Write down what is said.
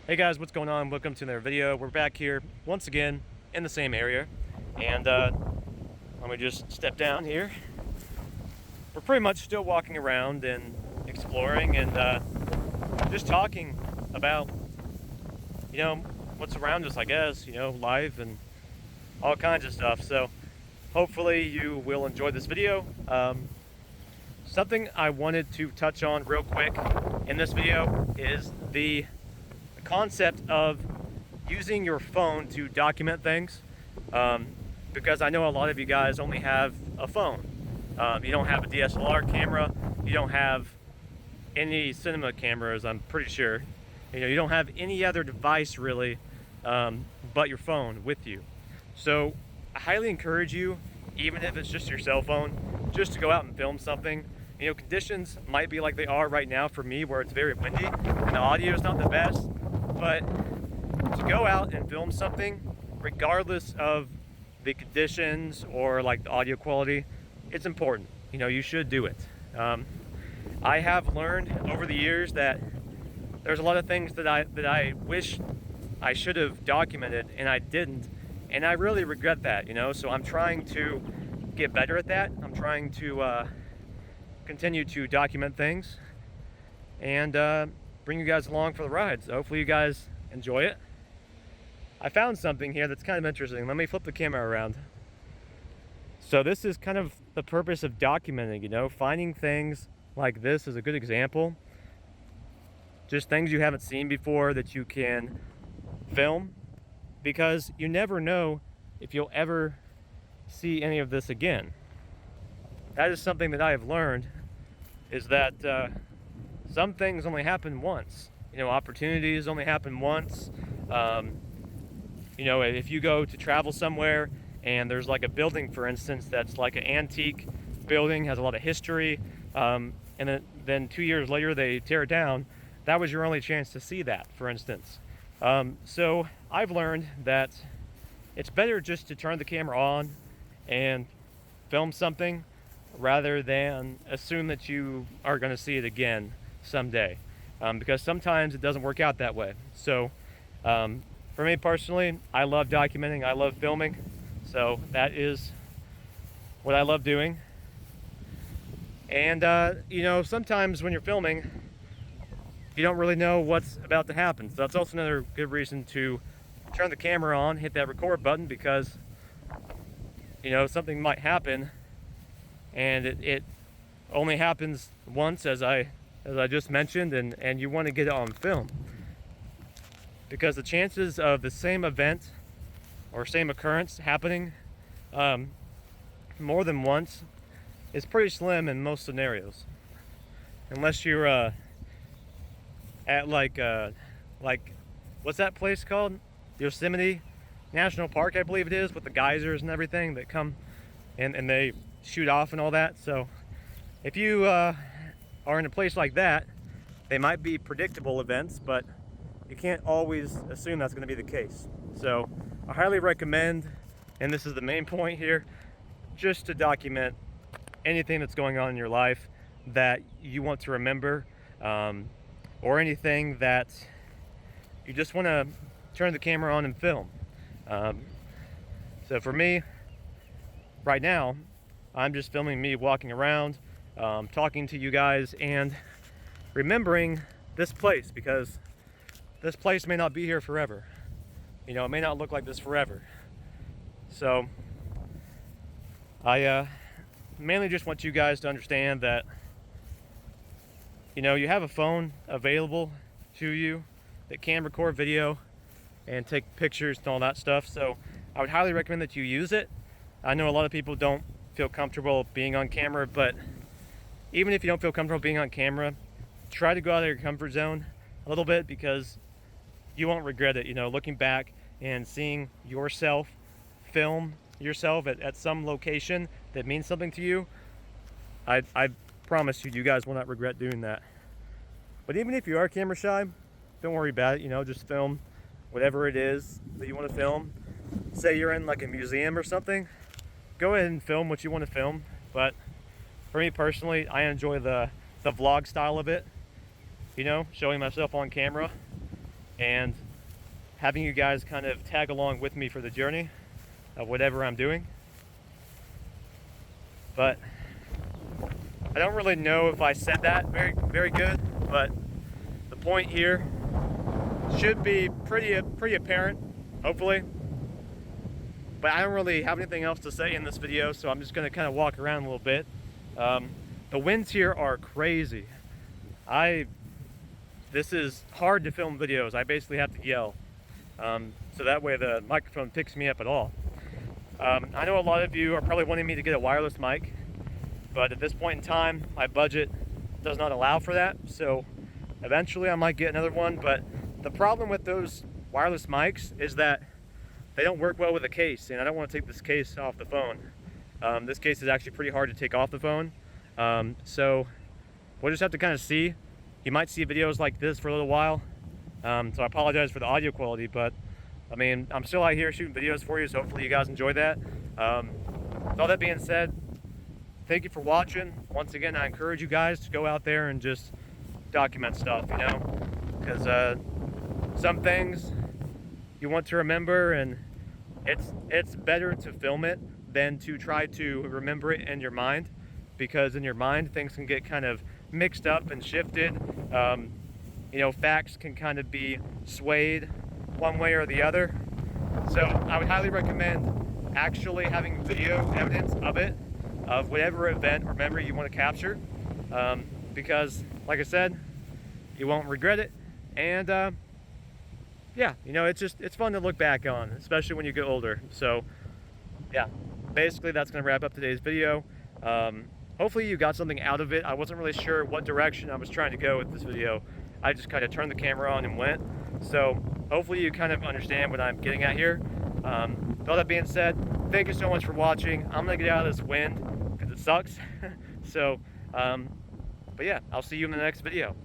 Hey guys, what's going on? Welcome to another video. We're back here once again in the same area, and let me just step down here. We're pretty much still walking around and exploring and just talking about, what's around us, I guess, life and all kinds of stuff. So hopefully you will enjoy this video. Something I wanted to touch on real quick in this video is the concept of using your phone to document things, because I know a lot of you guys only have a phone. You don't have a DSLR camera, you don't have any cinema cameras, I'm pretty sure. You don't have any other device really but your phone with you. So I highly encourage you, even if it's just your cell phone, just to go out and film something. Conditions might be like they are right now for me, where it's very windy and the audio is not the best. But to go out and film something, regardless of the conditions or like the audio quality, it's important. You should do it. I have learned over the years that there's a lot of things that I wish I should have documented and I didn't, and I really regret that. So I'm trying to get better at that. I'm trying to continue to document things and bring you guys along for the ride. So hopefully you guys enjoy it. I found something here that's kind of interesting. Let me flip the camera around. So this is kind of the purpose of documenting, finding things like this is a good example. Just things you haven't seen before that you can film, because you never know if you'll ever see any of this again. That is something that I have learned, is that some things only happen once. Opportunities only happen once. If you go to travel somewhere and there's like a building, for instance, that's like an antique building, has a lot of history, and then 2 years later they tear it down, that was your only chance to see that, for instance. So I've learned that it's better just to turn the camera on and film something rather than assume that you are going to see it again someday, because sometimes it doesn't work out that way. So for me personally, I love documenting, I love filming, so that is what I love doing. And sometimes when you're filming, you don't really know what's about to happen, so that's also another good reason to turn the camera on, hit that record button, because something might happen and it only happens once, as I just mentioned, and you want to get it on film, because the chances of the same event or same occurrence happening more than once is pretty slim in most scenarios, unless you're at like what's that place called? Yosemite National Park, I believe it is, with the geysers and everything that come and they shoot off and all that. So if you are in a place like that, they might be predictable events, but you can't always assume that's going to be the case. So I highly recommend, and this is the main point here, just to document anything that's going on in your life that you want to remember, or anything that you just want to turn the camera on and film. So for me, right now, I'm just filming me walking around, talking to you guys, and remembering this place, because this place may not be here forever. It may not look like this forever. So I mainly just want you guys to understand that you have a phone available to you that can record video and take pictures and all that stuff. So I would highly recommend that you use it. I know a lot of people don't feel comfortable being on camera, but even if you don't feel comfortable being on camera, try to go out of your comfort zone a little bit, because you won't regret it. Looking back and seeing yourself film yourself at some location that means something to you, I promise you guys will not regret doing that. But even if you are camera shy, don't worry about it. Just film whatever it is that you want to film. Say you're in like a museum or something, go ahead and film what you want to film. But for me personally, I enjoy the vlog style of it, showing myself on camera. and having you guys kind of tag along with me for the journey of whatever I'm doing. But I don't really know if I said that very good, but the point here should be pretty apparent, hopefully. But I don't really have anything else to say in this video, so I'm just going to kind of walk around a little bit. The winds here are crazy. This is hard to film videos. I basically have to yell, so that way the microphone picks me up at all. I know a lot of you are probably wanting me to get a wireless mic, but at this point in time, my budget does not allow for that. So eventually I might get another one, but the problem with those wireless mics is that they don't work well with a case, and I don't want to take this case off the phone. This case is actually pretty hard to take off the phone. So we'll just have to kind of see. You might see videos like this for a little while. So I apologize for the audio quality, but I mean, I'm still out here shooting videos for you, so hopefully you guys enjoy that. With all that being said, thank you for watching. Once again, I encourage you guys to go out there and just document stuff, you know, because some things you want to remember, and it's better to film it than to try to remember it in your mind, because in your mind things can get kind of mixed up and shifted. You know, facts can kind of be swayed one way or the other. So I would highly recommend actually having video evidence of it, of whatever event or memory you want to capture, because like I said, you won't regret it. And yeah, you know, it's fun to look back on, especially when you get older. So yeah, basically that's going to wrap up today's video. Hopefully you got something out of it. I wasn't really sure what direction I was trying to go with this video. I just kind of turned the camera on and went. So hopefully you kind of understand what I'm getting at here. With all that being said, thank you so much for watching. I'm gonna get out of this wind because it sucks. So but yeah, I'll see you in the next video.